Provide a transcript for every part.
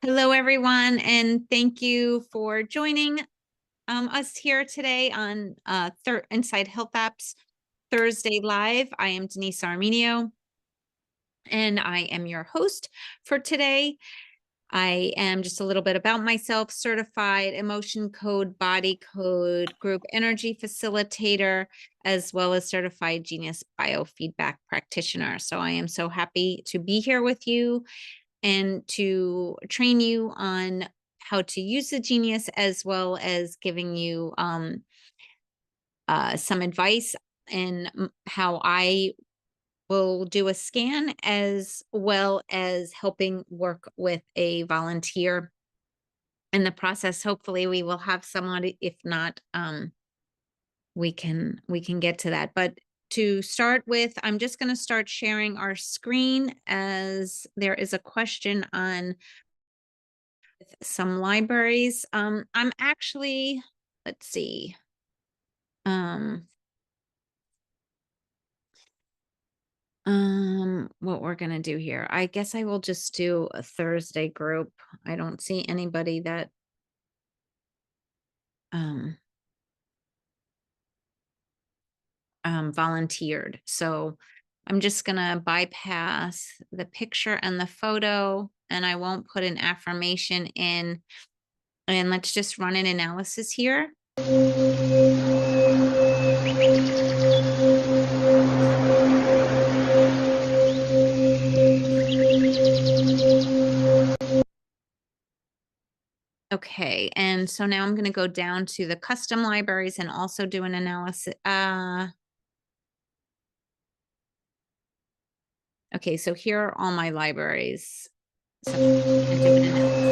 Hello, everyone, and thank you for joining us here today on Inside Health Apps Thursday Live. I am Denise Armenio, and I am your host for today. I am just a little bit about myself, certified emotion code, body code, group energy facilitator, as well as certified genius biofeedback practitioner. So I am so happy to be here with you and to train you on how to use the Genius, as well as giving you some advice in how I will do a scan, as well as helping work with a volunteer in the process. Hopefully we will have someone. If not, we can get to that. But to start with, I'm just going to start sharing our screen, as there is a question on some libraries. I'm actually, let's see. What we're gonna do here. I guess I will just do a Thursday group. I don't see anybody that volunteered. So I'm just gonna bypass the picture and the photo, and I won't put an affirmation in. And let's just run an analysis here. Okay, and so now I'm going to go down to the custom libraries and also do an analysis. Okay, so here are all my libraries. So I'm do an analysis.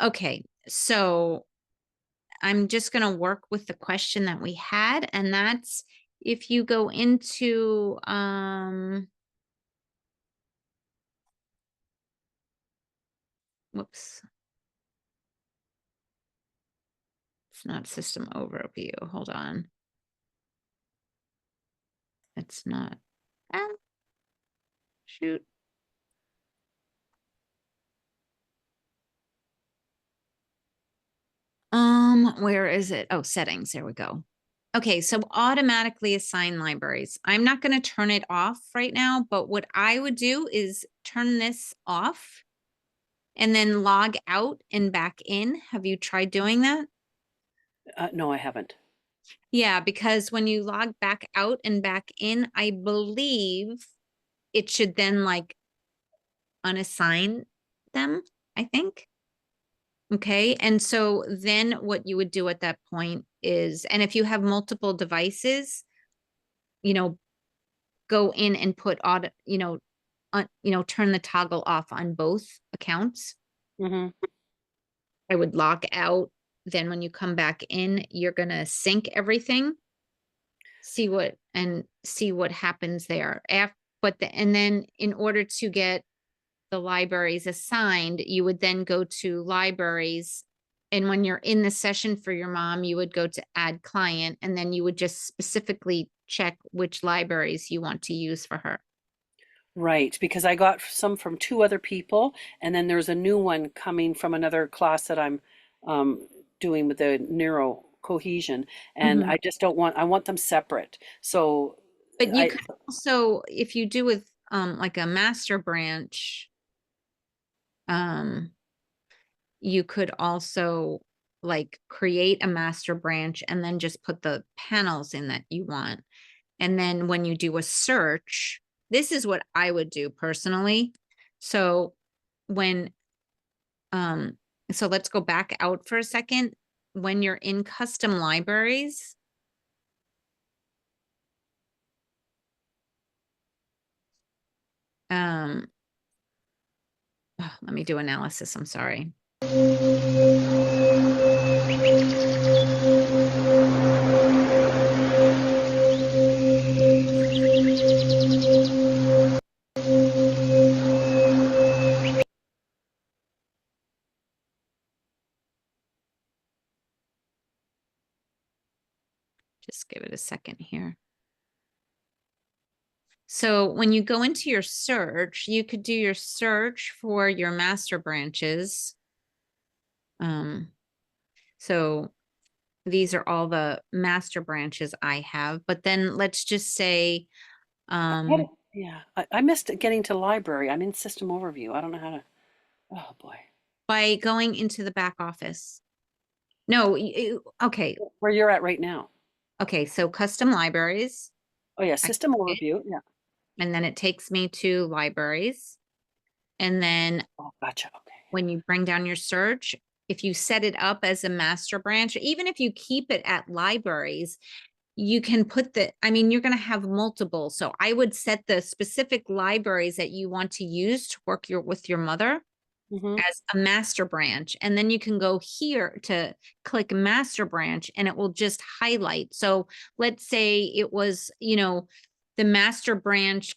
Okay, so I'm just going to work with the question that we had, and that's if you go into whoops. It's not system overview. Hold on. It's not. Shoot. Where is it? Oh, settings. There we go. Okay, so automatically assign libraries. I'm not going to turn it off right now, but what I would do is turn this off and then log out and back in. Have you tried doing that? No, I haven't. Yeah, because when you log back out and back in, I believe it should then like unassign them, I think. Okay, and so then what you would do at that point is, and if you have multiple devices, go in and put turn the toggle off on both accounts. Mm-hmm. I would log out. Then when you come back in, you're gonna sync everything, see what happens there. And then in order to get the libraries assigned, you would then go to libraries. And when you're in the session for your mom, you would go to add client, and then you would just specifically check which libraries you want to use for her. Right, because I got some from two other people, and then there's a new one coming from another class that I'm doing with the neuro cohesion, and I just don't want, I want them separate. So But you I, could also, if you do with like a master branch, you could also like create a master branch and then just put the panels in that you want. And then when you do a search, this is what I would do personally. So when so let's go back out for a second. When you're in custom libraries, let me do analysis. I'm sorry. Just give it a second here. So when you go into your search, you could do your search for your master branches. So these are all the master branches I have, but then let's just say, um, Yeah, I missed getting to library. I'm in system overview. I don't know how to, oh boy. by going into the back office. No, okay. Where you're at right now. Okay, so custom libraries. Oh yeah, I system click it, overview. Yeah. and then it takes me to libraries. And then Oh, gotcha. Okay. when you bring down your search, if you set it up as a master branch, even if you keep it at libraries, you can put I mean, you're going to have multiple. So I would set the specific libraries that you want to use to work with your mother Mm-hmm. as a master branch. And then you can go here to click master branch and it will just highlight. So let's say it was, the master branch,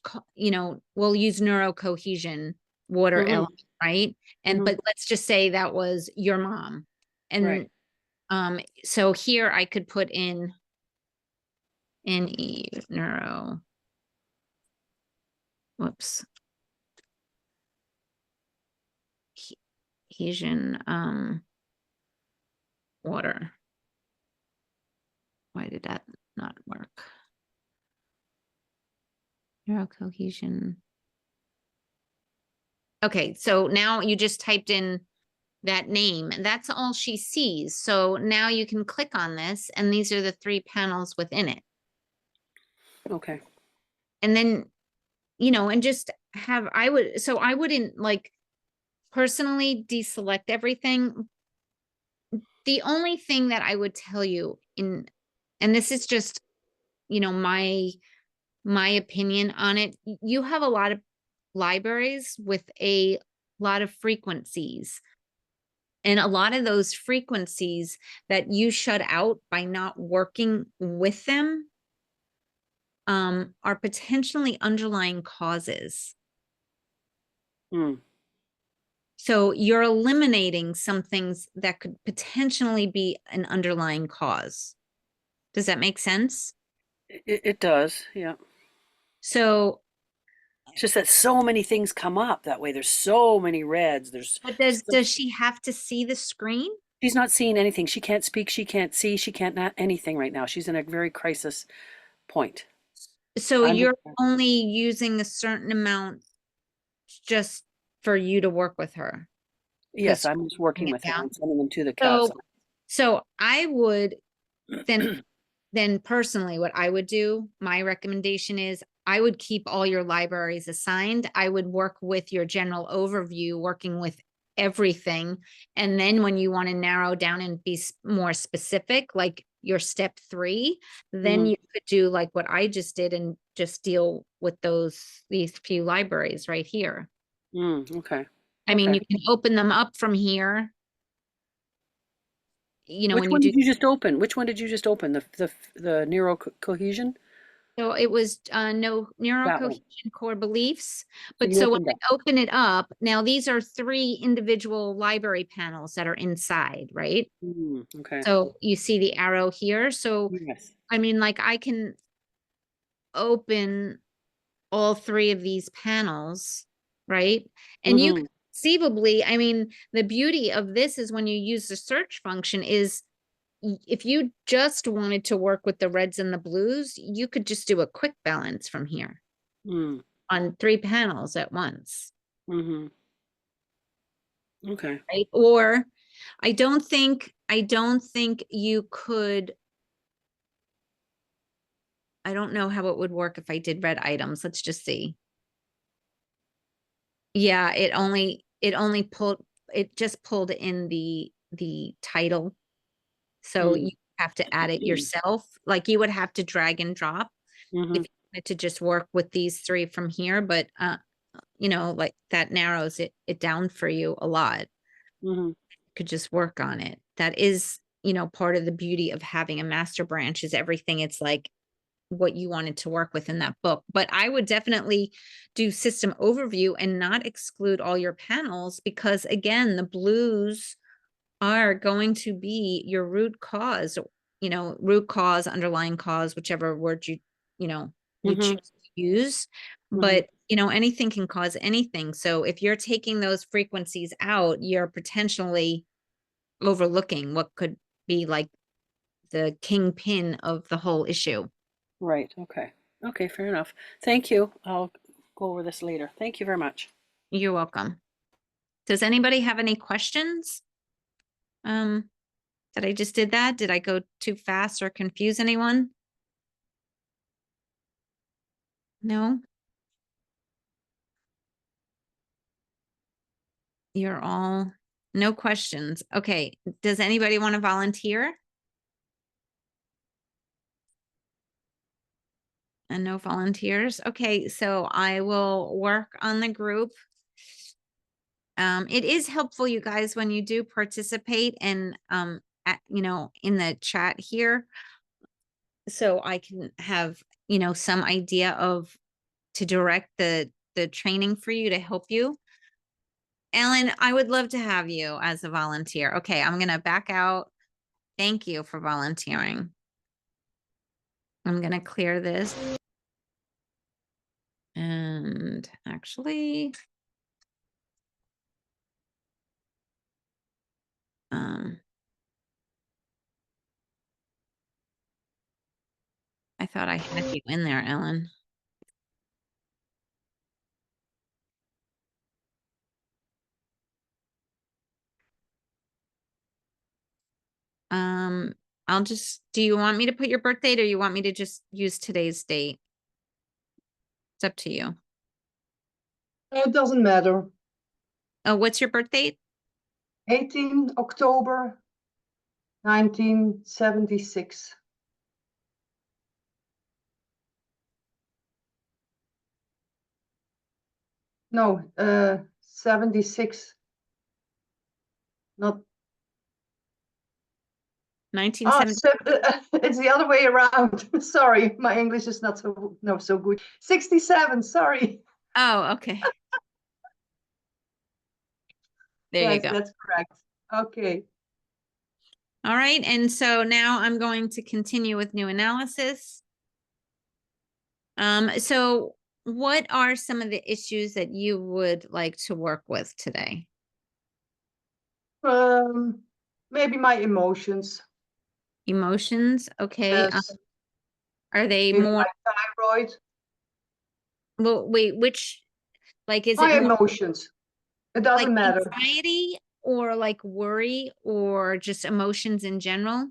we'll use neuro cohesion water Mm-hmm. element, right? Mm-hmm. But let's just say that was your mom. Right. And so here I could put in neuro, whoops, cohesion, water. Why did that not work? Neuro cohesion. Okay, so now you just typed in that name, and that's all she sees. So now you can click on this, and these are the 3 panels within it. Okay. And then, and just have, I wouldn't like personally deselect everything. The only thing that I would tell you and this is just, my opinion on it, you have a lot of libraries with a lot of frequencies. And a lot of those frequencies that you shut out by not working with them are potentially underlying causes. Mm. So you're eliminating some things that could potentially be an underlying cause. Does that make sense? It does. Yeah. So, It's just that so many things come up that way. There's so many reds. There's but so, does she have to see the screen? she's not seeing anything. She can't speak. She can't see. She can't not anything right now. She's in a very crisis point. So I'm just, you're only using a certain amount just for you to work with her to yes, I'm just working bring it with her down. and sending them to the cats. So I would then personally, what I would do, my recommendation is I would keep all your libraries assigned. I would work with your general overview, working with everything. And then when you want to narrow down and be more specific, like your step 3, then Mm-hmm. you could do like what I just did and just deal with these few libraries right here. Okay. I mean, Okay. you can open them up from here, Which when you one do. did you just open? Which one did you just open? The neuro cohesion? So it was no neuro That one. cohesion core beliefs. So But you so when opened I that. open it up, now these are 3 individual library panels that are inside, right? Okay. So you see the arrow here. So, Yes. I mean, like I can open all 3 of these panels, right? And you Mm-hmm. conceivably, I mean, the beauty of this is when you use the search function is if you just wanted to work with the reds and the blues, you could just do a quick balance from here Mm. on 3 panels at once, Mm-hmm. Okay. right? Or I don't think you could. I don't know how it would work if I did red items. Let's just see. Yeah, it just pulled in the title. So Mm. you have to add it yourself. Like you would have to drag and drop if Mm-hmm. you wanted to just work with these 3 from here, but like that narrows it down for you a lot. Mm-hmm. Could just work on it. That is, part of the beauty of having a master branch is everything. It's like what you wanted to work with in that book. But I would definitely do system overview and not exclude all your panels because again, the blues are going to be your root cause. root cause, underlying cause, whichever word you Mm-hmm. choose to use. Mm-hmm. But, anything can cause anything. So if you're taking those frequencies out, you're potentially overlooking what could be like the kingpin of the whole issue. Right. Okay. Okay. Fair enough. Thank you. I'll go over this later. Thank you very much. You're welcome. Does anybody have any questions? That I just did that? Did I go too fast or confuse anyone? No? You're all, no questions. Okay. Does anybody want to volunteer? And no volunteers? Okay, so I will work on the group. It is helpful, you guys, when you do participate and in the chat here. So I can have, some idea of to direct the training for you to help you. Ellen, I would love to have you as a volunteer. Okay, I'm gonna back out. Thank you for volunteering. I'm gonna clear this. And actually, um, I thought I had you in there, Ellen. Um, do you want me to put your birth date or you want me to just use today's date? It's up to you. It doesn't matter. Oh, what's your birth date? 18 October 1976. No, 76. Not. 1970. It's the other way around. Sorry, my English is not so good. 67. Sorry. Oh, okay. There you Yes, go. that's correct. Okay. All right. And so now I'm going to continue with new analysis. So what are some of the issues that you would like to work with today? Maybe my emotions. Emotions. Okay. Yes. Are they Maybe more, my thyroid. well, wait, is it My more emotions. It like doesn't matter. anxiety or like worry or just emotions in general?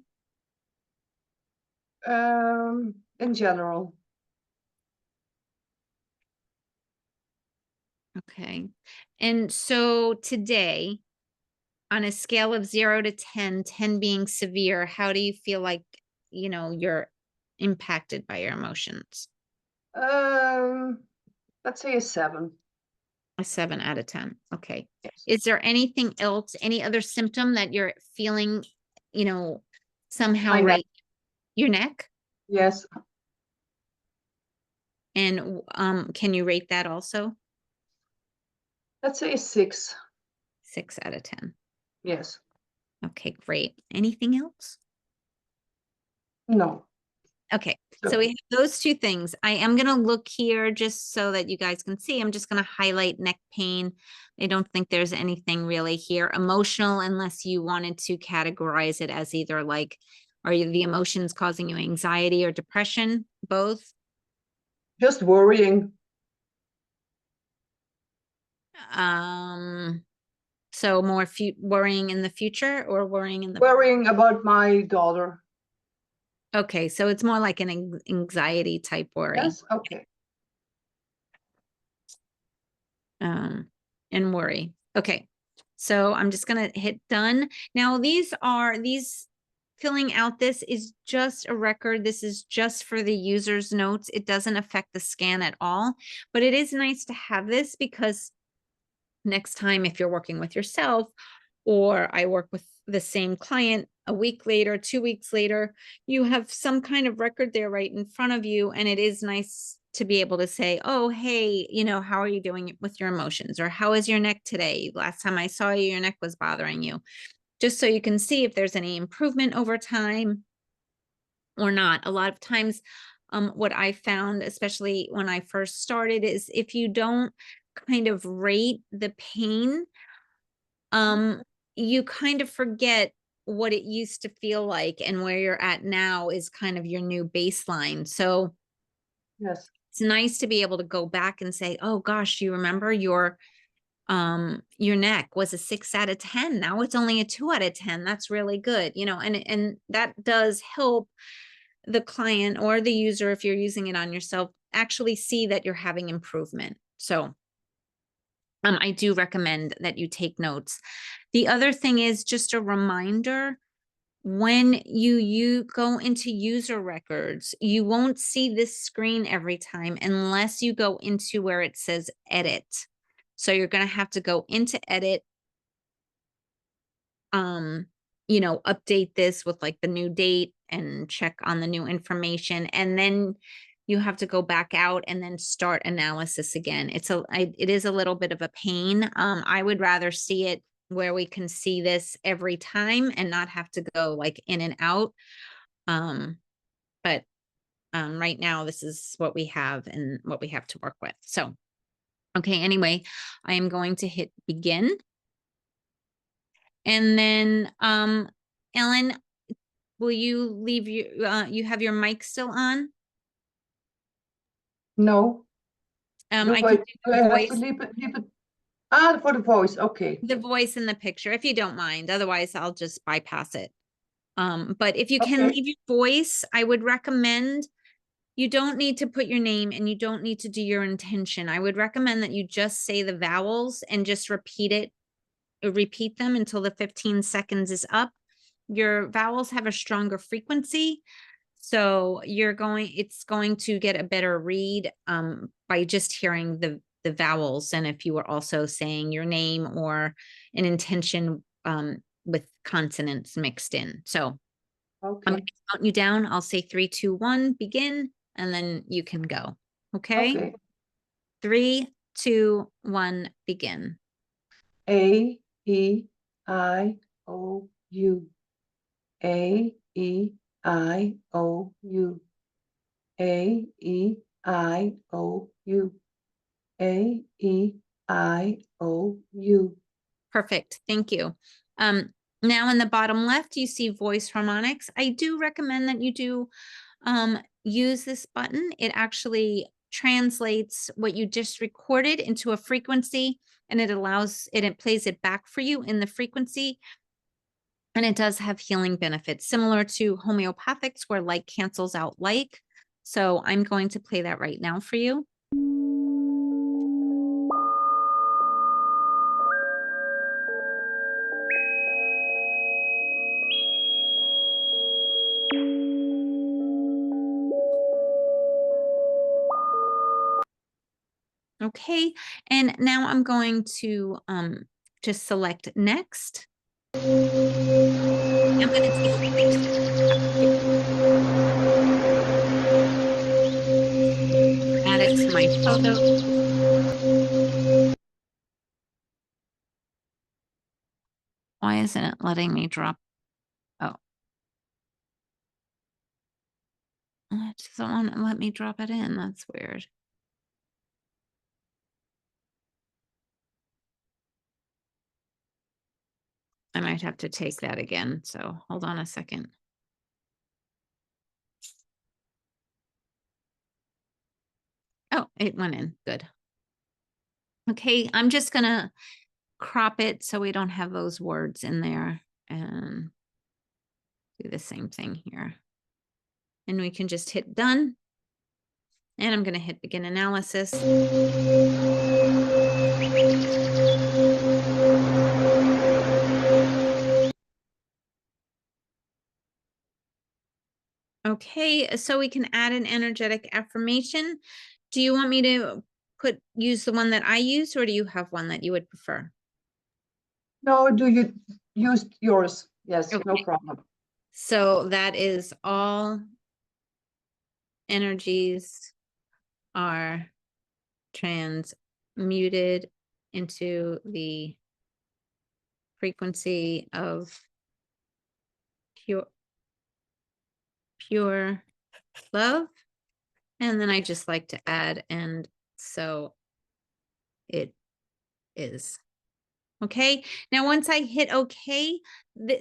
In general. Okay. And so today, on a scale of 0 to 10, 10 being severe, how do you feel like, you're impacted by your emotions? Um, let's say a 7. A 7 out of 10. Okay. Yes. Is there anything else, any other symptom that you're feeling, somehow My neck. right? Your neck? Yes. And can you rate that also? Let's say a 6. 6 out of 10. Yes. Okay, great. Anything else? No. Okay, so So we have those two things. I am going to look here just so that you guys can see. I'm just going to highlight neck pain. I don't think there's anything really here. Emotional, unless you wanted to categorize it as either like, are the emotions causing you anxiety or depression? Both? just worrying. So more worrying in the future or worrying in the, Worrying about my daughter. okay, so it's more like an anxiety type worry. Yes. Okay. And worry. Okay. So I'm just going to hit done. Now these filling out this is just a record. This is just for the user's notes. It doesn't affect the scan at all, but it is nice to have this because next time, if you're working with yourself or I work with the same client a week later, 2 weeks later, you have some kind of record there right in front of you. And it is nice to be able to say, oh, hey, how are you doing with your emotions? Or how is your neck today? Last time I saw you, your neck was bothering you. Just so you can see if there's any improvement over time. or not. A lot of times, what I found, especially when I first started, is if you don't kind of rate the pain, you kind of forget what it used to feel like, and where you're at now is kind of your new baseline. So Yes. it's nice to be able to go back and say, oh gosh, you remember your neck was a 6 out of 10. Now it's only a 2 out of 10. That's really good. And that does help the client or the user, if you're using it on yourself, actually see that you're having improvement. So I do recommend that you take notes. The other thing is just a reminder, when you go into user records, you won't see this screen every time unless you go into where it says edit. So you're going to have to go into edit, update this with like the new date and check on the new information. And then you have to go back out and then start analysis again. It is a little bit of a pain. I would rather see it where we can see this every time and not have to go like in and out. But right now this is what we have and what we have to work with. So, okay, anyway, I am going to hit begin. And then, Ellen, will you leave you have your mic still on? No. I can do Do I the have to voice, leave it? Ah, for the voice. Okay. the voice in the picture, if you don't mind. Otherwise, I'll just bypass it. But if you can Okay. leave your voice, I would recommend, you don't need to put your name and you don't need to do your intention. I would recommend that you just say the vowels and just repeat them until the 15 seconds is up. Your vowels have a stronger frequency, so it's going to get a better read by just hearing the vowels, and if you were also saying your name or an intention with consonants mixed in. So I'm Okay. going to count you down. I'll say 3, 2, 1, begin, and then you can go. Okay? Okay. 3, 2, 1, begin. A E I O U. A E I O U. A E I O U. A E I O U. Perfect. Thank you. Now in the bottom left, you see voice harmonics. I do recommend that you do use this button. It actually translates what you just recorded into a frequency, and it plays it back for you in the frequency. And it does have healing benefits, similar to homeopathics, where like cancels out like. So I'm going to play that right now for you. Okay, and now I'm going to just select next. I'm going to take add it to my photo. Why isn't it letting me drop? Oh, it doesn't want to let me drop it in. That's weird. I might have to take that again. So hold on a second. Oh, it went in. Good. Okay, I'm just going to crop it so we don't have those words in there, and do the same thing here. And we can just hit done. And I'm going to hit begin analysis. Okay, so we can add an energetic affirmation. Do you want me to use the one that I use, or do you have one that you would prefer? No, do you use yours? Yes, no Okay. problem. So that is all energies are transmuted into the frequency of pure love. And then I just like to add, and so it is. Okay. Now, once I hit okay,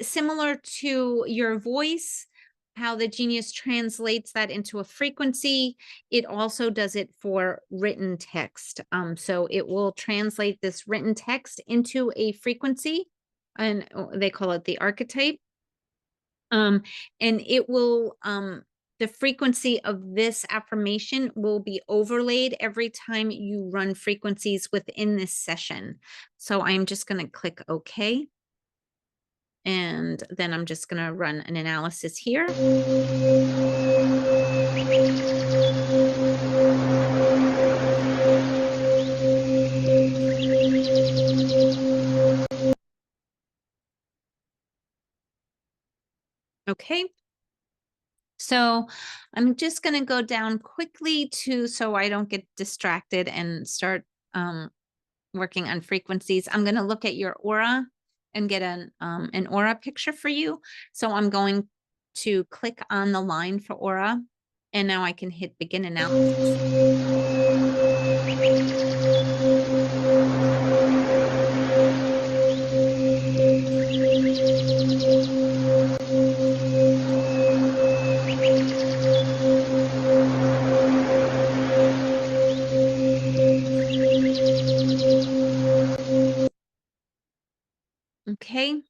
similar to your voice, how the Genius translates that into a frequency, it also does it for written text. So it will translate this written text into a frequency, and they call it the archetype. And it will, the frequency of this affirmation will be overlaid every time you run frequencies within this session. So I'm just going to click OK. And then I'm just going to run an analysis here. Okay. So I'm just going to go down quickly so I don't get distracted and start working on frequencies. I'm going to look at your aura and get an aura picture for you. So I'm going to click on the line for aura, and now I can hit begin analysis. Okay.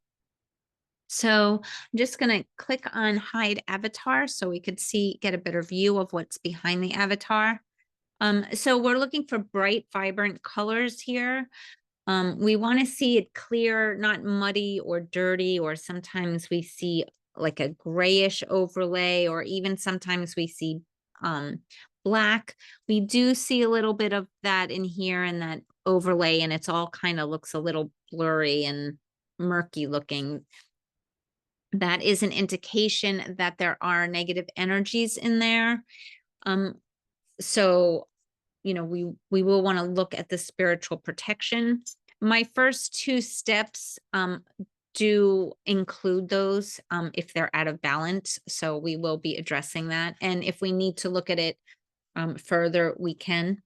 So I'm just going to click on hide avatar so we could get a better view of what's behind the avatar. So we're looking for bright, vibrant colors here. We want to see it clear, not muddy or dirty, or sometimes we see like a grayish overlay, or even sometimes we see black. We do see a little bit of that in here and that overlay, and it's all kind of looks a little blurry and murky looking. That is an indication that there are negative energies in there. So, we will want to look at the spiritual protection. My first two steps do include those if they're out of balance. So we will be addressing that. And if we need to look at it further, we can.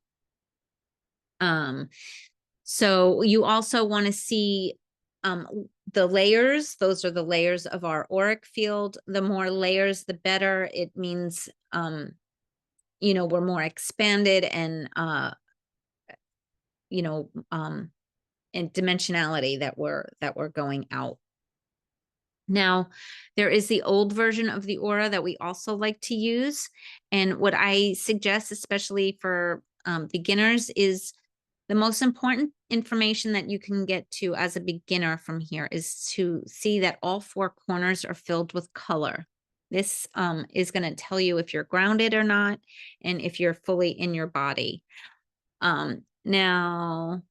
So you also want to see the layers. Those are the layers of our auric field. The more layers, the better. It means, we're more expanded and, and dimensionality that we're going out. Now, there is the old version of the aura that we also like to use. And what I suggest, especially for beginners, is the most important information that you can get to as a beginner from here is to see that all four corners are filled with color. This is going to tell you if you're grounded or not, and if you're fully in your body. Now,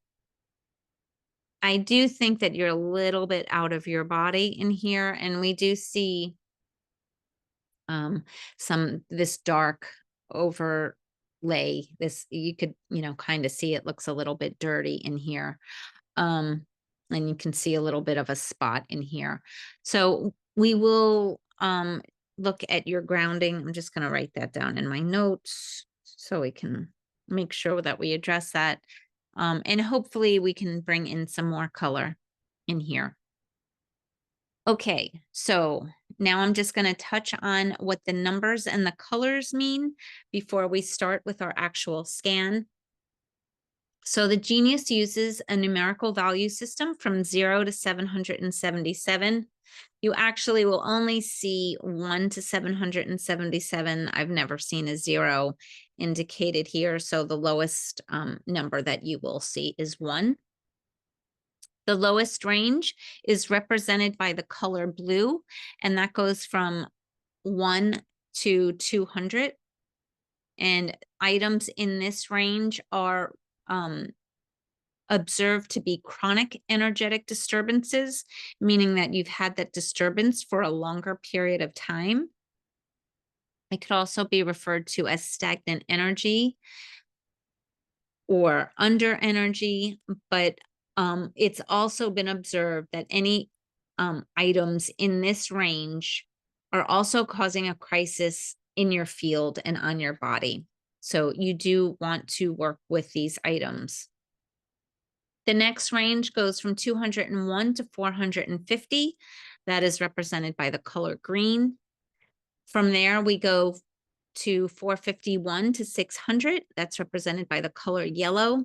I do think that you're a little bit out of your body in here, and we do see this dark overlay. This, you could, kind of see it looks a little bit dirty in here. And you can see a little bit of a spot in here. So we will look at your grounding. I'm just going to write that down in my notes so we can make sure that we address that. And hopefully we can bring in some more color in here. Okay, so now I'm just going to touch on what the numbers and the colors mean before we start with our actual scan. So the Genius uses a numerical value system from 0 to 777. You actually will only see 1 to 777. I've never seen a 0 indicated here. So the lowest number that you will see is 1. The lowest range is represented by the color blue, and that goes from 1 to 200. And items in this range are observed to be chronic energetic disturbances, meaning that you've had that disturbance for a longer period of time. It could also be referred to as stagnant energy or under energy, but it's also been observed that any items in this range are also causing a crisis in your field and on your body. So you do want to work with these items. The next range goes from 201 to 450. That is represented by the color green. From there, we go to 451 to 600. That's represented by the color yellow.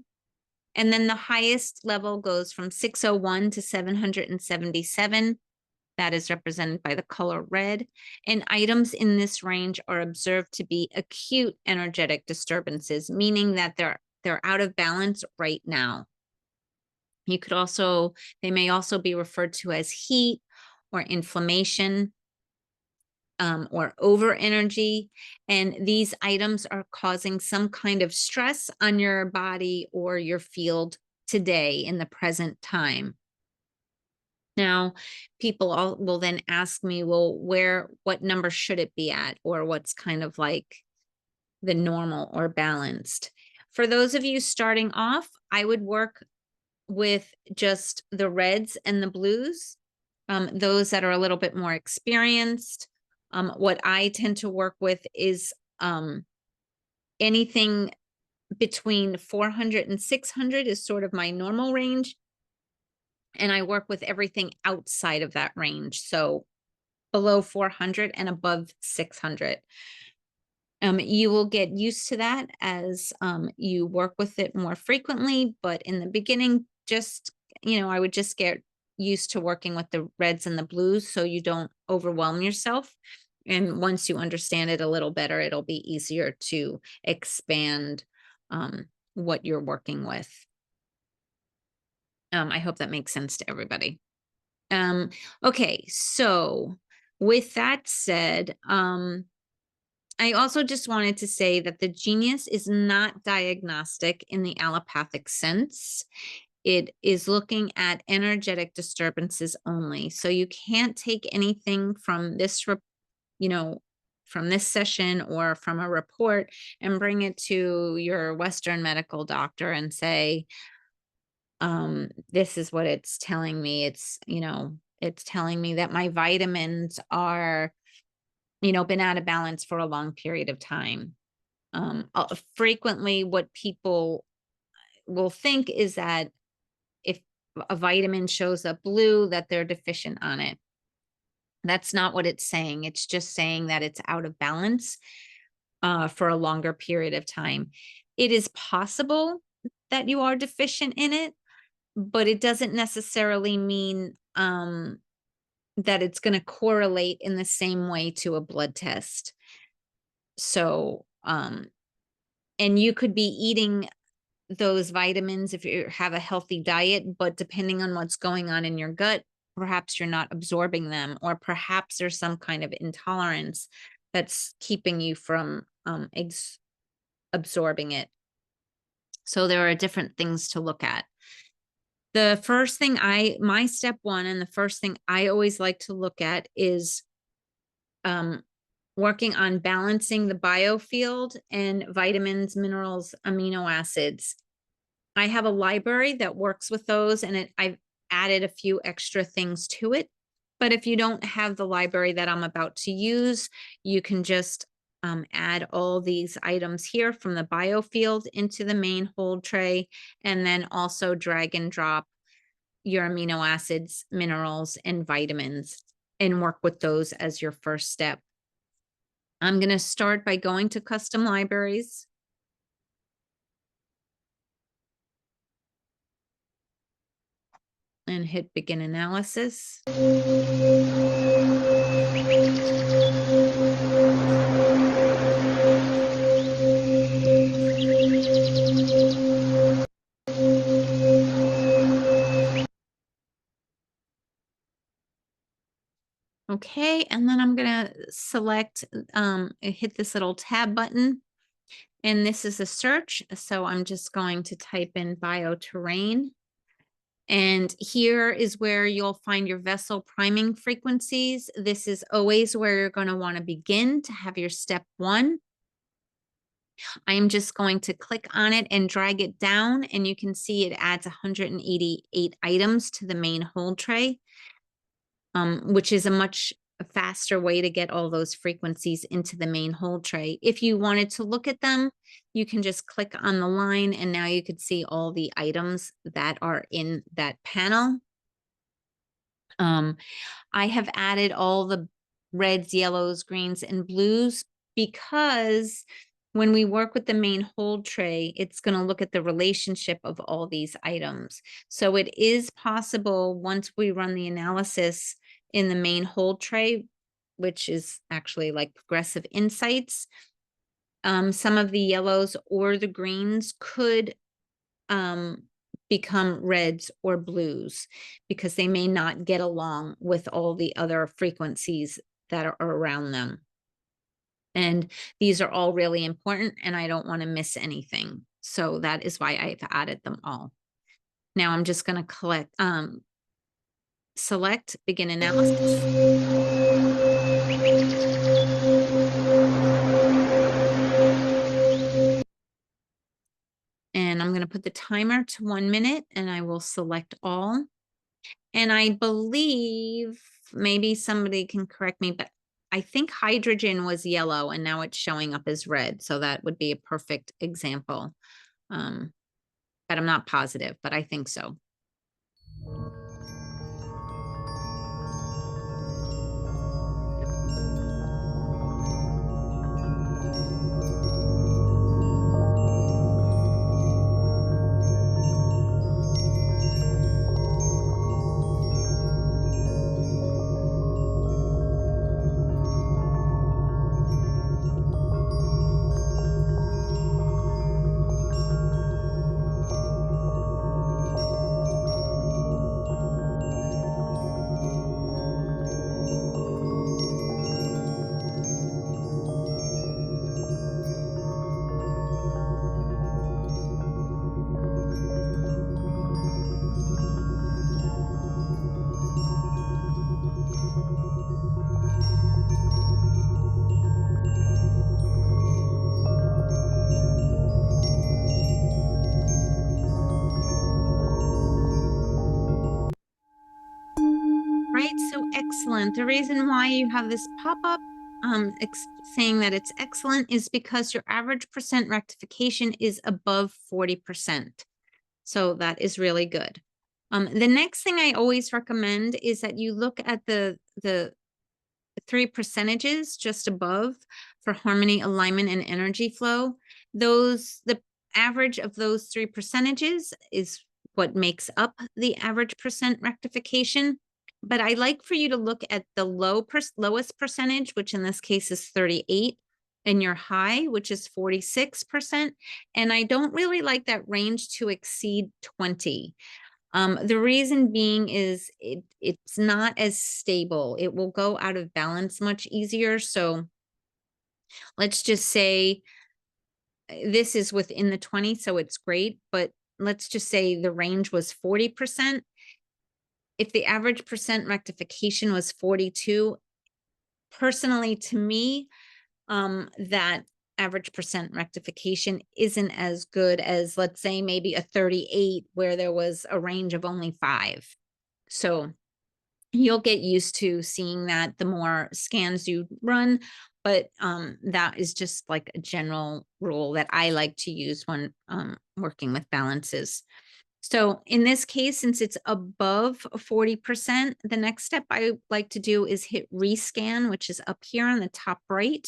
And then the highest level goes from 601 to 777. That is represented by the color red. And items in this range are observed to be acute energetic disturbances, meaning that they're out of balance right now. You could also, they may also be referred to as heat or inflammation, or over energy. And these items are causing some kind of stress on your body or your field today in the present time. Now, people will then ask me, well, what number should it be at? Or what's kind of like the normal or balanced? For those of you starting off, I would work with just the reds and the blues, those that are a little bit more experienced. What I tend to work with is anything between 400 and 600 is sort of my normal range. And I work with everything outside of that range. So below 400 and above 600. You will get used to that as you work with it more frequently, but in the beginning, just, I would just get used to working with the reds and the blues so you don't overwhelm yourself. And once you understand it a little better, it'll be easier to expand what you're working with. I hope that makes sense to everybody. Okay, so with that said, I also just wanted to say that the genius is not diagnostic in the allopathic sense. It is looking at energetic disturbances only. So you can't take anything from this, from this session or from a report and bring it to your Western medical doctor and say, this is what it's telling me. It's telling me that my vitamins are, been out of balance for a long period of time. Frequently what people will think is that if a vitamin shows up blue, that they're deficient on it. That's not what it's saying. It's just saying that it's out of balance for a longer period of time. It is possible that you are deficient in it, but it doesn't necessarily mean that it's going to correlate in the same way to a blood test. So, and you could be eating those vitamins if you have a healthy diet, but depending on what's going on in your gut, perhaps you're not absorbing them, or perhaps there's some kind of intolerance that's keeping you from absorbing it. So there are different things to look at. The first thing my step one, and the first thing I always like to look at is working on balancing the biofield and vitamins, minerals, amino acids. I have a library that works with those, and I've added a few extra things to it. But if you don't have the library that I'm about to use, you can just add all these items here from the biofield into the main hold tray, and then also drag and drop your amino acids, minerals, and vitamins, and work with those as your first step. I'm going to start by going to custom libraries. And hit begin analysis. Okay, and then I'm gonna select, hit this little tab button, and this is a search. So I'm just going to type in bioterrain. And here is where you'll find your vessel priming frequencies. This is always where you're going to want to begin to have your step one. I am just going to click on it and drag it down, and you can see it adds 188 items to the main hold tray, which is a much a faster way to get all those frequencies into the main hold tray. If you wanted to look at them, you can just click on the line and now you could see all the items that are in that panel. I have added all the reds, yellows, greens, and blues because when we work with the main hold tray, it's going to look at the relationship of all these items. So it is possible once we run the analysis in the main hold tray, which is actually like Progressive Insights, some of the yellows or the greens could become reds or blues because they may not get along with all the other frequencies that are around them. And these are all really important and I don't want to miss anything. So that is why I've added them all. Now I'm just going to select begin analysis. And I'm going to put the timer to 1 minute and I will select all. And I believe maybe somebody can correct me, but I think hydrogen was yellow and now it's showing up as red. So that would be a perfect example. But I'm not positive, but I think so. Right, so excellent. The reason why you have this pop-up saying that it's excellent is because your average percent rectification is above 40%. So that is really good. The next thing I always recommend is that you look at the 3 percentages just above for harmony, alignment, and energy flow. The average of those 3 percentages is what makes up the average percent rectification. But I like for you to look at the lowest percentage, which in this case is 38, and your high, which is 46%. And I don't really like that range to exceed 20. The reason being is it's not as stable. It will go out of balance much easier. So let's just say this is within the 20, so it's great. But let's just say the range was 40%. If the average percent rectification was 42, personally to me, that average percent rectification isn't as good as, let's say, maybe a 38 where there was a range of only 5. So you'll get used to seeing that the more scans you run, but that is just like a general rule that I like to use when working with balances. So in this case, since it's above 40%, the next step I like to do is hit rescan, which is up here on the top right.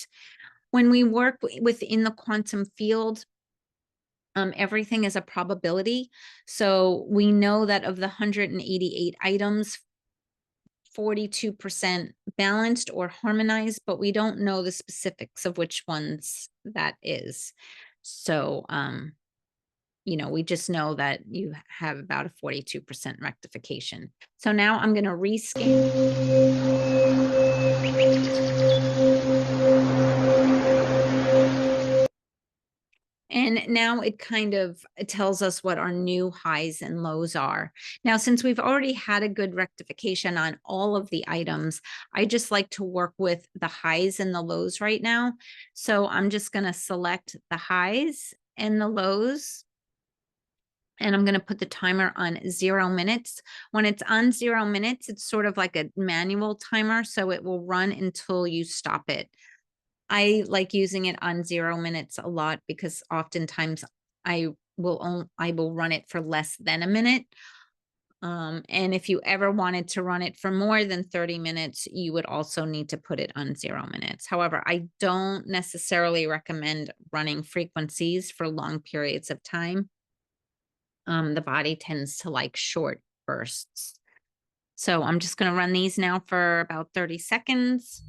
When we work within the quantum field, everything is a probability. So we know that of the 188 items, 42% balanced or harmonized, but we don't know the specifics of which ones that is. So, we just know that you have about a 42% rectification. So now I'm going to rescan. And now it tells us what our new highs and lows are. Now, since we've already had a good rectification on all of the items, I just like to work with the highs and the lows right now. So I'm just going to select the highs and the lows. And I'm going to put the timer on 0 minutes. When it's on 0 minutes, it's sort of like a manual timer, so it will run until you stop it. I like using it on 0 minutes a lot because oftentimes I will run it for less than a minute. And if you ever wanted to run it for more than 30 minutes, you would also need to put it on 0 minutes. However, I don't necessarily recommend running frequencies for long periods of time. The body tends to like short bursts. So I'm just going to run these now for about 30 seconds.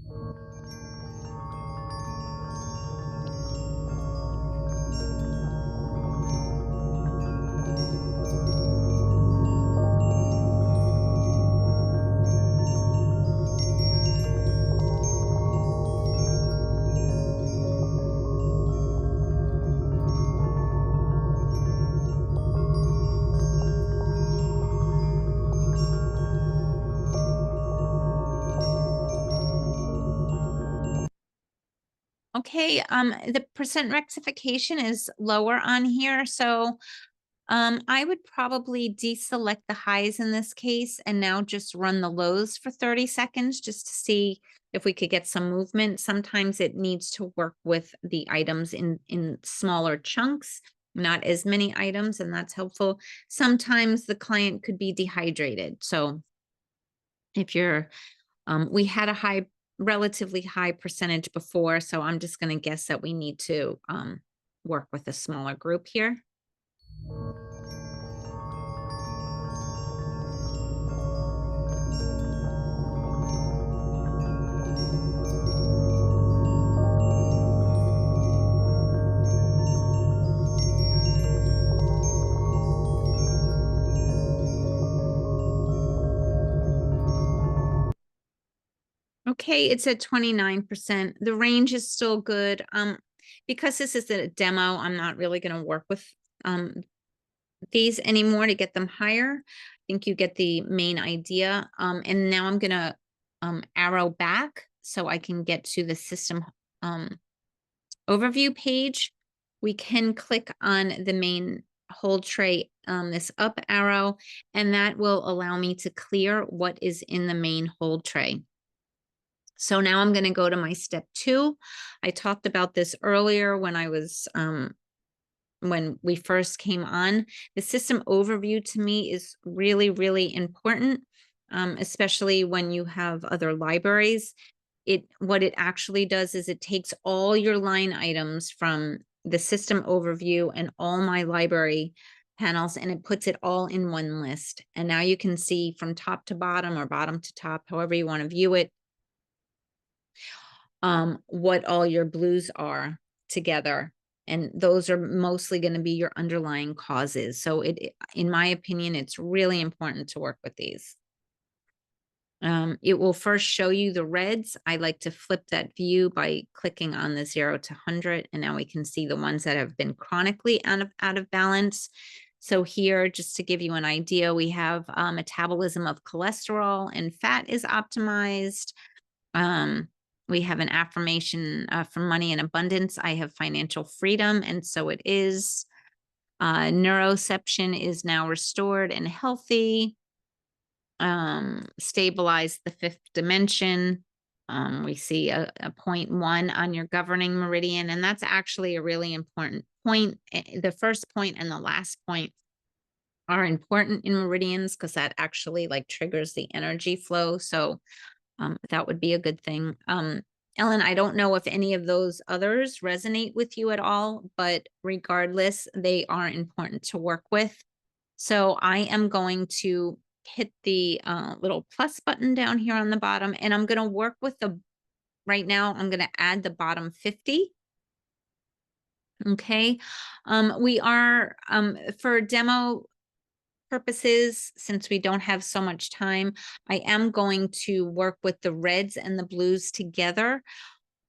Okay, the percent rectification is lower on here, so I would probably deselect the highs in this case and now just run the lows for 30 seconds just to see if we could get some movement. Sometimes it needs to work with the items in smaller chunks, not as many items, and that's helpful. Sometimes the client could be dehydrated. So if you're we had a relatively high percentage before, so I'm just going to guess that we need to work with a smaller group here. Okay, it's at 29%. The range is still good. Because this is a demo, I'm not really going to work with these anymore to get them higher. I think you get the main idea. And now I'm going to arrow back so I can get to the system overview page. We can click on the main hold tray, this up arrow, and that will allow me to clear what is in the main hold tray. So now I'm going to go to my step 2. I talked about this earlier when I was, when we first came on. The system overview to me is really, really important, especially when you have other libraries. What it actually does is it takes all your line items from the system overview and all my library panels, and it puts it all in one list. And now you can see from top to bottom or bottom to top, however you want to view it, what all your blues are together. And those are mostly going to be your underlying causes. So in my opinion, it's really important to work with these. It will first show you the reds. I like to flip that view by clicking on the 0 to 100. And now we can see the ones that have been chronically out of balance. So here, just to give you an idea, we have metabolism of cholesterol and fat is optimized. We have an affirmation for money and abundance. I have financial freedom, and so it is. Neuroception is now restored and healthy. Stabilize the 5th dimension. We see a 0.1 on your governing meridian, and that's actually a really important point. The first point and the last point are important in meridians because that actually like triggers the energy flow. So that would be a good thing. Ellen, I don't know if any of those others resonate with you at all, but regardless, they are important to work with. So I am going to hit the little plus button down here on the bottom, and I'm going to work with right now, I'm going to add the bottom 50. Okay. We are, for demo purposes, since we don't have so much time, I am going to work with the reds and the blues together.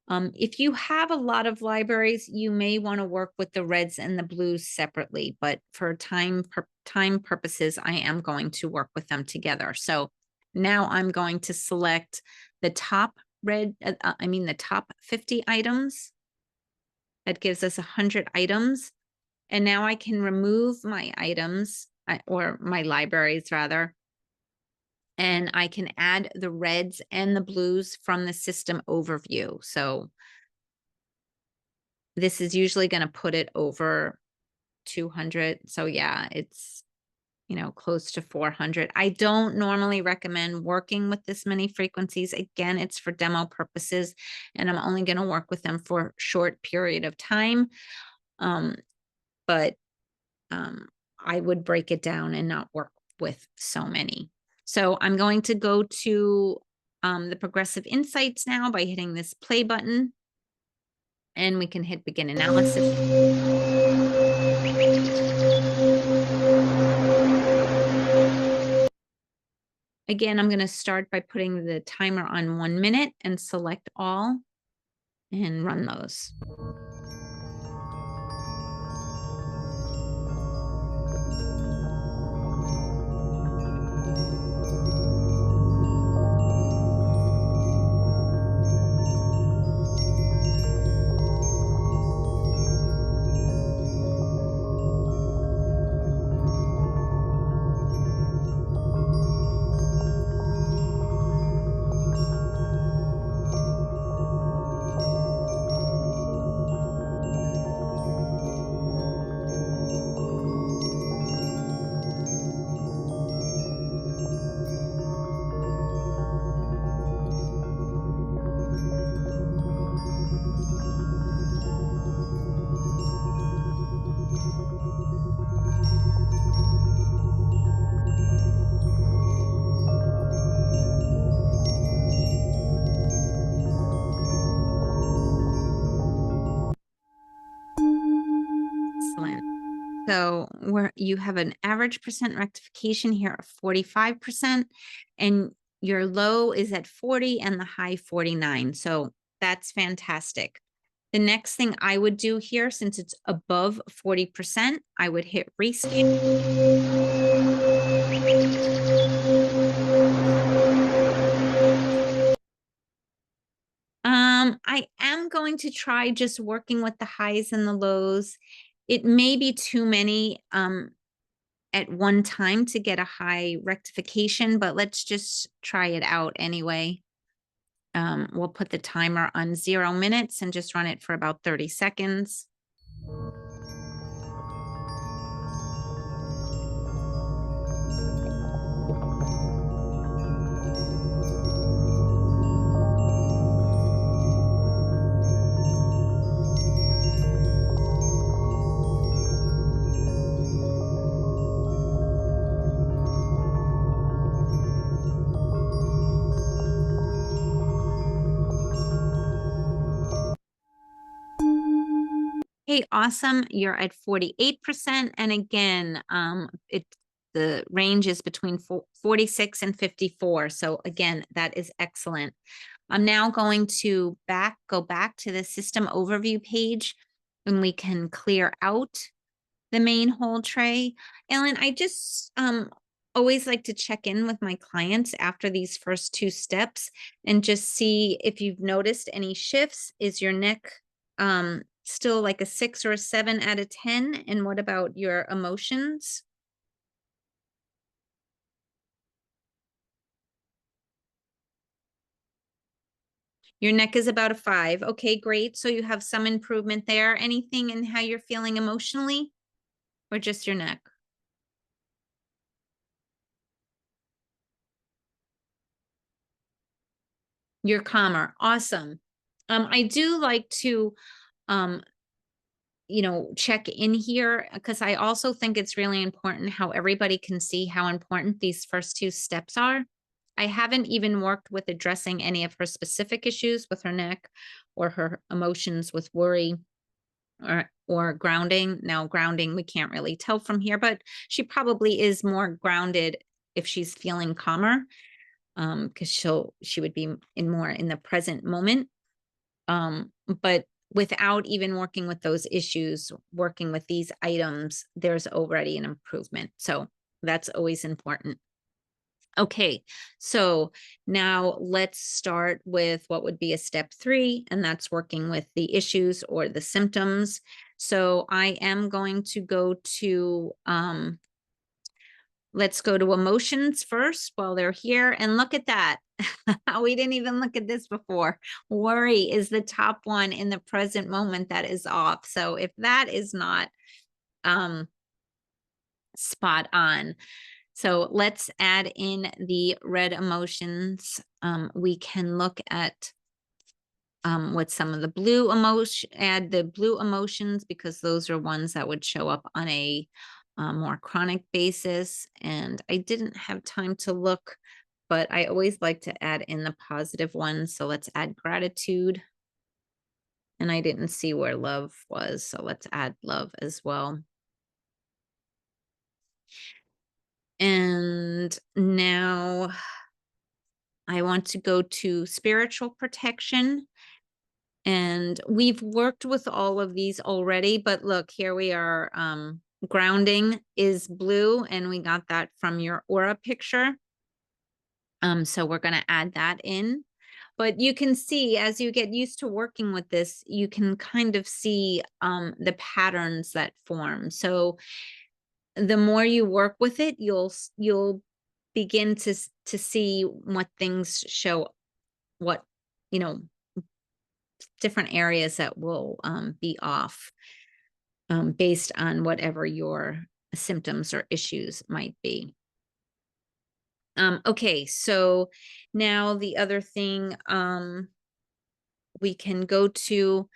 If you have a lot of libraries, you may want to work with the reds and the blues separately, but for time purposes, I am going to work with them together. So now I'm going to select the top the top 50 items. That gives us 100 items. And now I can remove my items or my libraries rather. And I can add the reds and the blues from the system overview. So this is usually going to put it over 200. So yeah, it's, close to 400. I don't normally recommend working with this many frequencies. Again, it's for demo purposes, and I'm only going to work with them for a short period of time. But I would break it down and not work with so many. So I'm going to go to the Progressive Insights now by hitting this play button, and we can hit begin analysis. Again, I'm going to start by putting the timer on 1 minute and select all and run those. Excellent. So where you have an average percent rectification here of 45%, and your low is at 40 and the high 49. So that's fantastic. The next thing I would do here, since it's above 40%, I would hit rescan. I am going to try just working with the highs and the lows. It may be too many at one time to get a high rectification, but let's just try it out anyway. We'll put the timer on 0 minutes and just run it for about 30 seconds. Hey, awesome. You're at 48%. And again, the range is between 46 and 54. So again, that is excellent. I'm now going to go back to the system overview page, and we can clear out the main whole tray. Ellen, I just always like to check in with my clients after these first 2 steps and just see if you've noticed any shifts. Is your neck still like a 6 or a 7 out of 10? And what about your emotions? Your neck is about a 5. Okay, great. So you have some improvement there. Anything in how you're feeling emotionally, or just your neck? You're calmer. Awesome. I do like to check in here, because I also think it's really important how everybody can see how important these first 2 steps are. I haven't even worked with addressing any of her specific issues with her neck or her emotions with worry or grounding. Now, grounding, we can't really tell from here, but she probably is more grounded if she's feeling calmer, because she would be more in the present moment. But without even working with those issues, working with these items, there's already an improvement. So that's always important. Okay, so now let's start with what would be a step 3, and that's working with the issues or the symptoms. So I am going to go to, let's go to emotions first while they're here, and look at that. We didn't even look at this before. Worry is the top one in the present moment that is off. So if that is not spot on, so let's add in the red emotions. We can look at with some of the blue emotion, add the blue emotions, because those are ones that would show up on a more chronic basis. And I didn't have time to look, but I always like to add in the positive ones. So let's add gratitude. And I didn't see where love was, so let's add love as well. And now I want to go to spiritual protection. And we've worked with all of these already, but look, here we are. Grounding is blue, and we got that from your aura picture. So we're going to add that in. But you can see, as you get used to working with this, you can kind of see the patterns that form. So the more you work with it, you'll begin to see what things show, what, you know, different areas that will be off based on whatever your symptoms or issues might be. Okay, so now the other thing we can go to,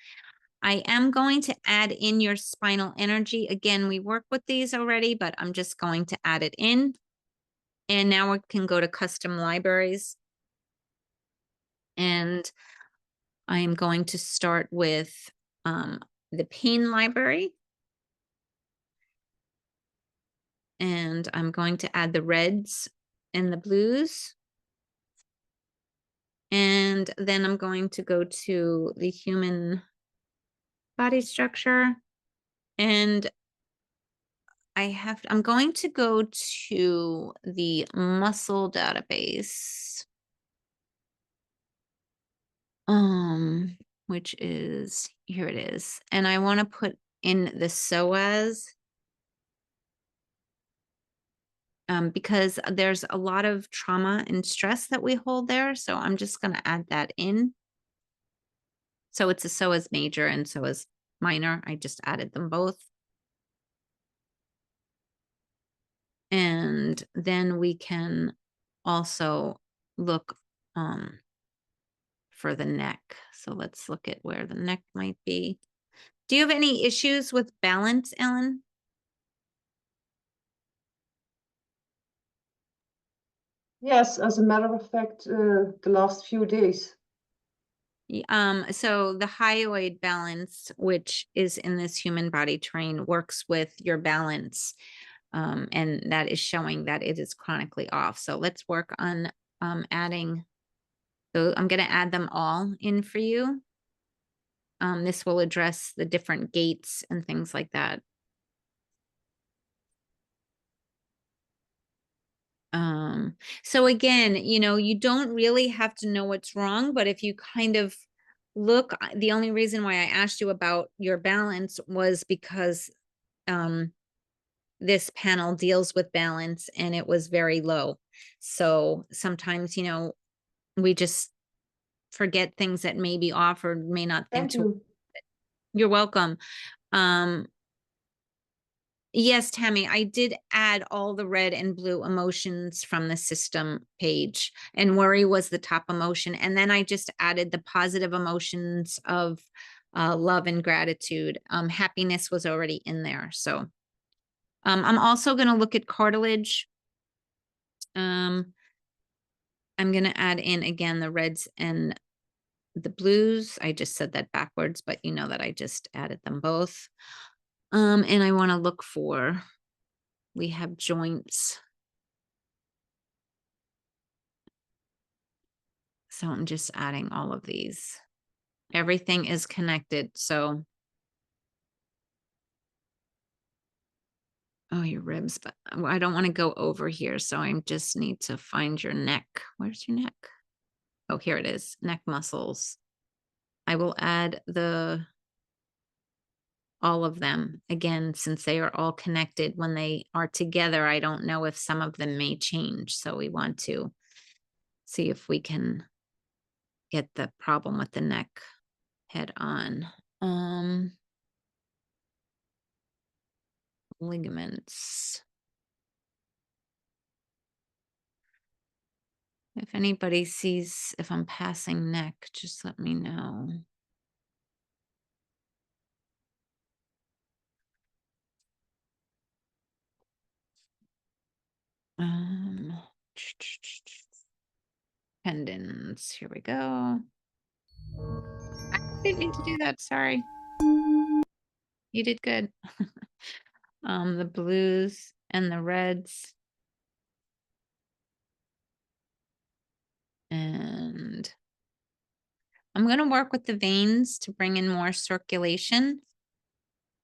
I am going to add in your spinal energy. Again, we work with these already, but I'm just going to add it in. And now we can go to custom libraries. And I am going to start with the pain library. And I'm going to add the reds and the blues. And then I'm going to go to the human body structure. And I'm going to go to the muscle database. Which is, here it is. And I want to put in the psoas. Because there's a lot of trauma and stress that we hold there. So I'm just going to add that in. So it's a psoas major and psoas minor. I just added them both. And then we can also look for the neck. So let's look at where the neck might be. Do you have any issues with balance, Ellen? Yes, as a matter of fact, the last few days. So the hyoid balance, which is in this human body terrain, works with your balance. And that is showing that it is chronically off. So let's work on adding those. I'm going to add them all in for you. This will address the different gaits and things like that. So again, you don't really have to know what's wrong, but if you kind of look, the only reason why I asked you about your balance was because this panel deals with balance and it was very low. So sometimes, we just forget things that may be off or may not think Thank you. You're welcome. Yes, Tammy, I did add all the red and blue emotions from the system page, and worry was the top emotion. And then I just added the positive emotions of love and gratitude. Happiness was already in there. So I'm also going to look at cartilage. I'm going to add in again the reds and the blues. I just said that backwards, but you know that I just added them both. And I want to look for, we have joints. So I'm just adding all of these. Everything is connected. So, oh, your ribs, but I don't want to go over here. So I just need to find your neck. Where's your neck? Oh, here it is. Neck muscles. I will add the all of them. Again, since they are all connected, when they are together, I don't know if some of them may change. So we want to see if we can get the problem with the neck head on. Ligaments. If anybody sees if I'm passing neck, just let me know. Tendons, here we go. I didn't mean to do that, sorry. You did good. The blues and the reds. And I'm going to work with the veins to bring in more circulation.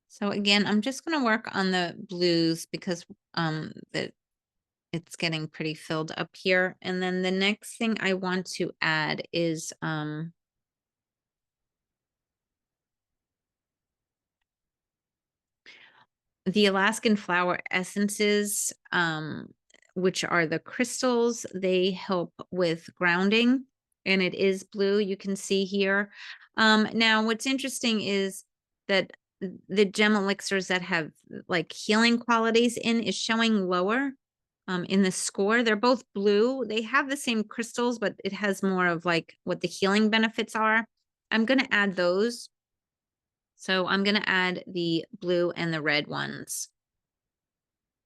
So again, I'm just going to work on the blues because it's getting pretty filled up here. And then the next thing I want to add is the Alaskan flower essences, which are the crystals. They help with grounding, and it is blue, you can see here. Now what's interesting is that the gem elixirs that have like healing qualities in is showing lower in the score. They're both blue. They have the same crystals, but it has more of like what the healing benefits are. I'm going to add those. So I'm going to add the blue and the red ones.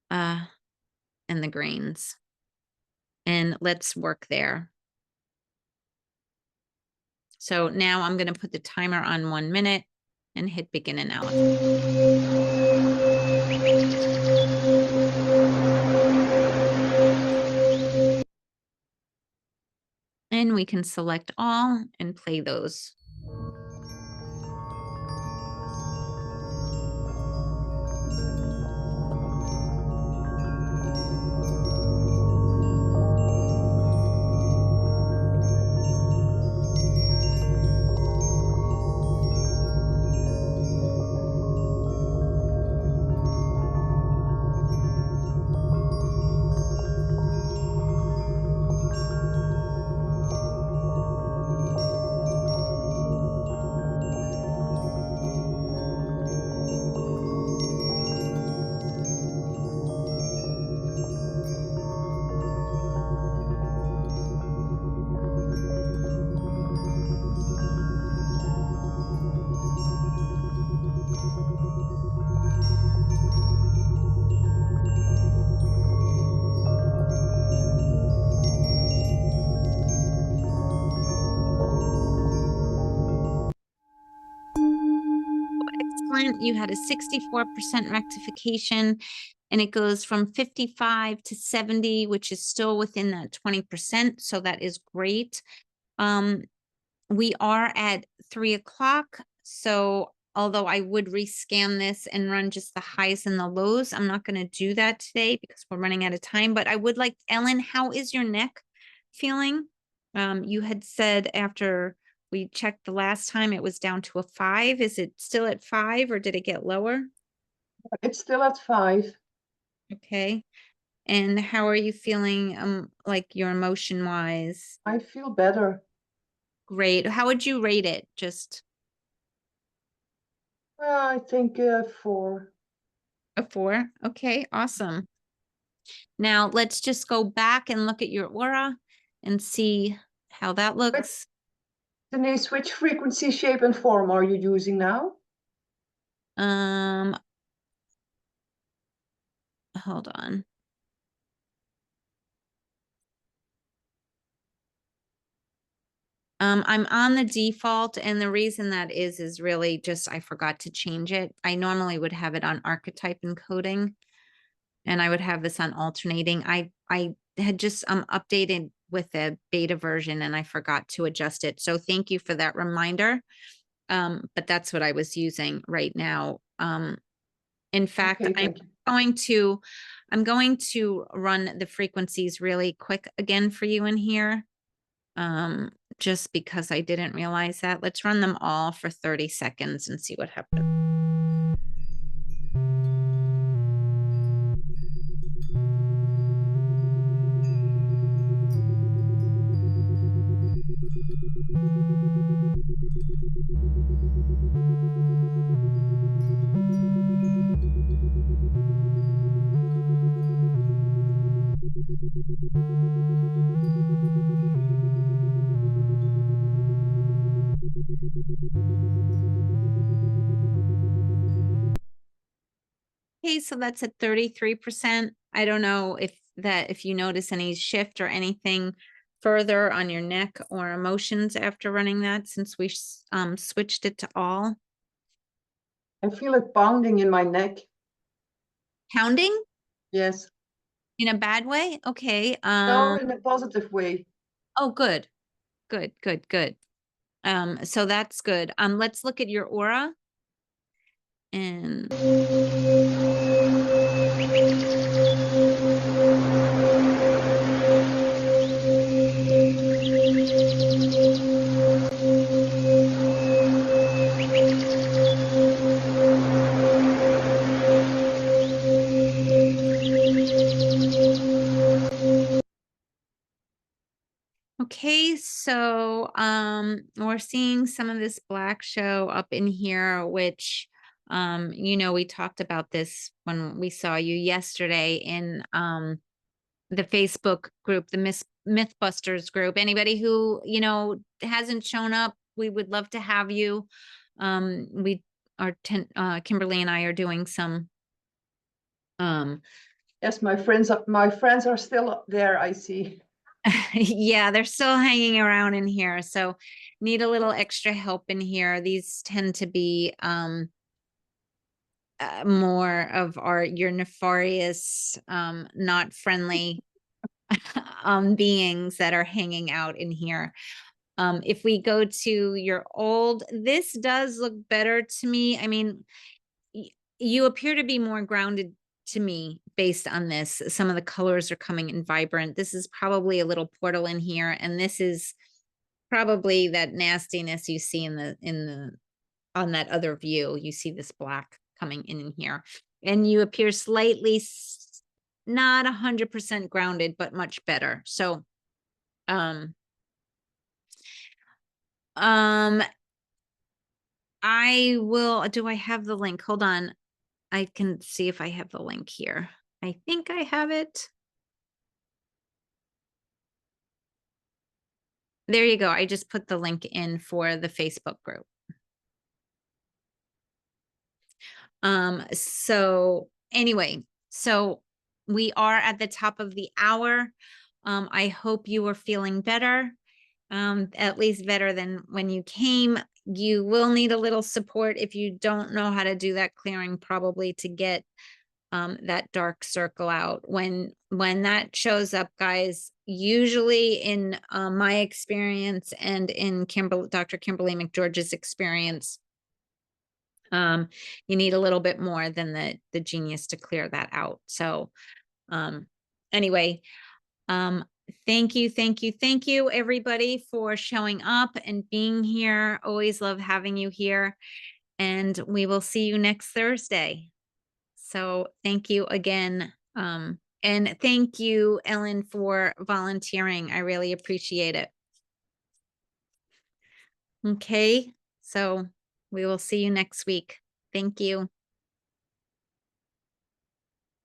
And the greens. And let's work there. So now I'm going to put the timer on 1 minute and hit begin analysis. And we can select all and play those. Excellent. You had a 64% rectification, and it goes from 55 to 70, which is still within that 20%. So that is great. We are at 3 o'clock. So although I would rescan this and run just the highs and the lows, I'm not going to do that today because we're running out of time. But I would like, Ellen, how is your neck feeling? You had said after we checked the last time it was down to a 5. Is it still at 5 or did it get lower? It's still at 5. Okay. And how are you feeling, like your emotion wise? I feel better. Great. How would you rate it? Just I think 4. a 4. Okay, awesome. Now let's just go back and look at your aura and see how that looks. Denise, which frequency, shape, and form are you using now? Hold on. I'm on the default, and the reason that is really just I forgot to change it. I normally would have it on archetype encoding, and I would have this on alternating. I had just updated with the beta version, and I forgot to adjust it. So thank you for that reminder. But that's what I was using right now. In fact, Okay, I'm going to run the frequencies really quick again for you in here. Just because I didn't realize that. Let's run them all for 30 seconds and see what happens. Okay, so that's at 33%. I don't know if you notice any shift or anything further on your neck or emotions after running that, since we switched it to all. I feel it pounding in my neck. Pounding Yes. in a bad way? Okay. No, in a positive way. Oh, good. Good, good, good. So that's good. Let's look at your aura. And okay, so we're seeing some of this black show up in here, which we talked about this when we saw you yesterday in the Facebook group, the Mythbusters group. Anybody who, hasn't shown up, we would love to have you. We are Kimberly and I are doing some Yes, my friends are still there, I see. yeah, they're still hanging around in here, so need a little extra help in here. These tend to be more of your nefarious, not friendly beings that are hanging out in here. If we go to your old, this does look better to me. I mean, you appear to be more grounded to me based on this. Some of the colors are coming in vibrant. This is probably a little portal in here, and this is probably that nastiness you see on that other view. You see this black coming in here, and you appear slightly not 100% grounded, but much better. So, do I have the link? Hold on. I can see if I have the link here. I think I have it. There you go. I just put the link in for the Facebook group. So anyway, so we are at the top of the hour. I hope you are feeling better, at least better than when you came. You will need a little support if you don't know how to do that clearing, probably to get that dark circle out. When that shows up, guys, usually in my experience and in Dr. Kimberly McGeorge's experience, you need a little bit more than the genius to clear that out. So anyway, thank you everybody for showing up and being here. Always love having you here, and we will see you next Thursday. So thank you again. And thank you, Ellen, for volunteering. I really appreciate it. Okay, so we will see you next week. Thank you.